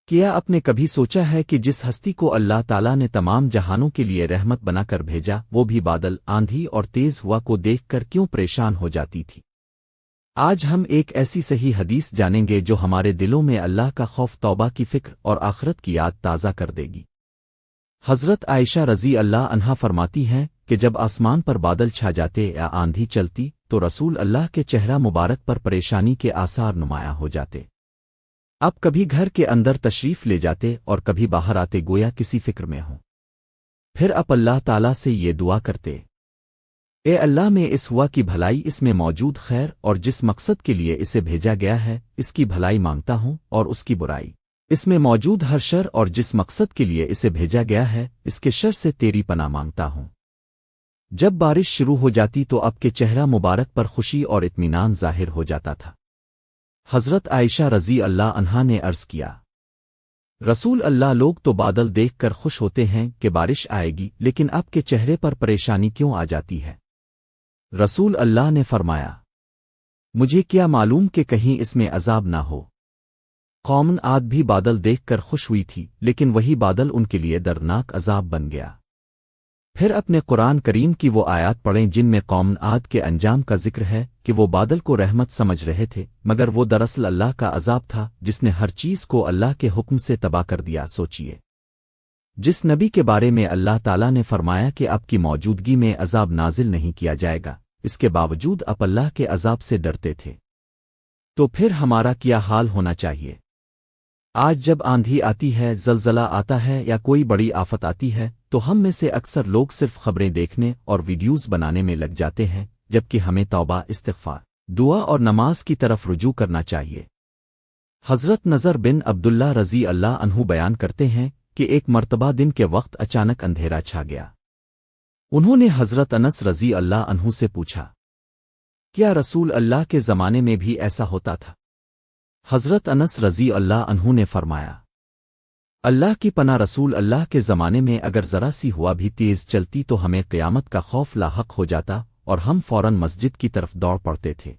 کیا آپ نے کبھی سوچا ہے کہ جس ہستی کو اللہ تعالیٰ نے تمام جہانوں کے لیے رحمت بنا کر بھیجا وہ بھی بادل، آندھی اور تیز ہوا کو دیکھ کر کیوں پریشان ہو جاتی تھی؟ آج ہم ایک ایسی صحیح حدیث جانیں گے جو ہمارے دلوں میں اللہ کا خوف، توبہ کی فکر اور آخرت کی یاد تازہ کر دے گی۔ حضرت عائشہ رضی اللہ عنہا فرماتی ہیں کہ جب آسمان پر بادل چھا جاتے یا آندھی چلتی تو رسول اللہ کے چہرہ مبارک پر پریشانی کے آثار نمایاں ہو جاتے۔ اب کبھی گھر کے اندر تشریف لے جاتے اور کبھی باہر آتے گویا کسی فکر میں ہوں۔ پھر اب اللہ تعالیٰ سے یہ دعا کرتے، اے اللہ، میں اس ہوا کی بھلائی، اس میں موجود خیر اور جس مقصد کے لیے اسے بھیجا گیا ہے اس کی بھلائی مانگتا ہوں، اور اس کی برائی، اس میں موجود ہر شر اور جس مقصد کے لیے اسے بھیجا گیا ہے اس کے شر سے تیری پناہ مانگتا ہوں۔ جب بارش شروع ہو جاتی تو اب کے چہرہ مبارک پر خوشی اور اطمینان ظاہر ہو جاتا تھا۔ حضرت عائشہ رضی اللہ عنہا نے عرض کیا، رسول اللہ، لوگ تو بادل دیکھ کر خوش ہوتے ہیں کہ بارش آئے گی، لیکن آپ کے چہرے پر پریشانی کیوں آ جاتی ہے؟ رسول اللہ نے فرمایا، مجھے کیا معلوم کہ کہیں اس میں عذاب نہ ہو۔ قوم عاد بھی بادل دیکھ کر خوش ہوئی تھی، لیکن وہی بادل ان کے لیے دردناک عذاب بن گیا۔ پھر اپنے قرآن کریم کی وہ آیات پڑھیں جن میں قوم عاد کے انجام کا ذکر ہے کہ وہ بادل کو رحمت سمجھ رہے تھے، مگر وہ دراصل اللہ کا عذاب تھا جس نے ہر چیز کو اللہ کے حکم سے تباہ کر دیا۔ سوچئے، جس نبی کے بارے میں اللہ تعالیٰ نے فرمایا کہ آپ کی موجودگی میں عذاب نازل نہیں کیا جائے گا، اس کے باوجود آپ اللہ کے عذاب سے ڈرتے تھے، تو پھر ہمارا کیا حال ہونا چاہیے؟ آج جب آندھی آتی ہے، زلزلہ آتا ہے یا کوئی بڑی آفت آتی ہے تو ہم میں سے اکثر لوگ صرف خبریں دیکھنے اور ویڈیوز بنانے میں لگ جاتے ہیں، جبکہ ہمیں توبہ، استغفار، دعا اور نماز کی طرف رجوع کرنا چاہیے۔ حضرت نذر بن عبداللہ رضی اللہ عنہ بیان کرتے ہیں کہ ایک مرتبہ دن کے وقت اچانک اندھیرا چھا گیا۔ انہوں نے حضرت انس رضی اللہ عنہ سے پوچھا، کیا رسول اللہ کے زمانے میں بھی ایسا ہوتا تھا؟ حضرت انس رضی اللہ عنہ نے فرمایا، اللہ کی پناہ، رسول اللہ کے زمانے میں اگر ذرا سی ہوا بھی تیز چلتی تو ہمیں قیامت کا خوف لاحق ہو جاتا اور ہم فوراً مسجد کی طرف دوڑ پڑتے تھے۔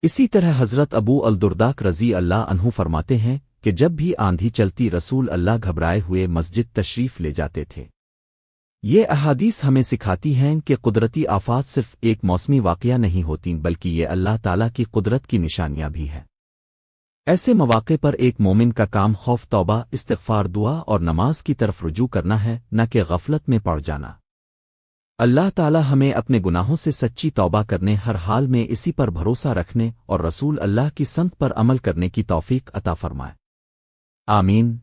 اسی طرح حضرت ابو الدرداء رضی اللہ عنہ فرماتے ہیں کہ جب بھی آندھی چلتی رسول اللہ گھبرائے ہوئے مسجد تشریف لے جاتے تھے۔ یہ احادیث ہمیں سکھاتی ہیں کہ قدرتی آفات صرف ایک موسمی واقعہ نہیں ہوتی، بلکہ یہ اللہ تعالیٰ کی قدرت کی نشانیاں بھی ہیں۔ ایسے مواقع پر ایک مومن کا کام خوف، توبہ، استغفار، دعا اور نماز کی طرف رجوع کرنا ہے، نہ کہ غفلت میں پڑ جانا۔ اللہ تعالی ہمیں اپنے گناہوں سے سچی توبہ کرنے، ہر حال میں اسی پر بھروسہ رکھنے اور رسول اللہ کی سنت پر عمل کرنے کی توفیق عطا فرمائے۔ آمین۔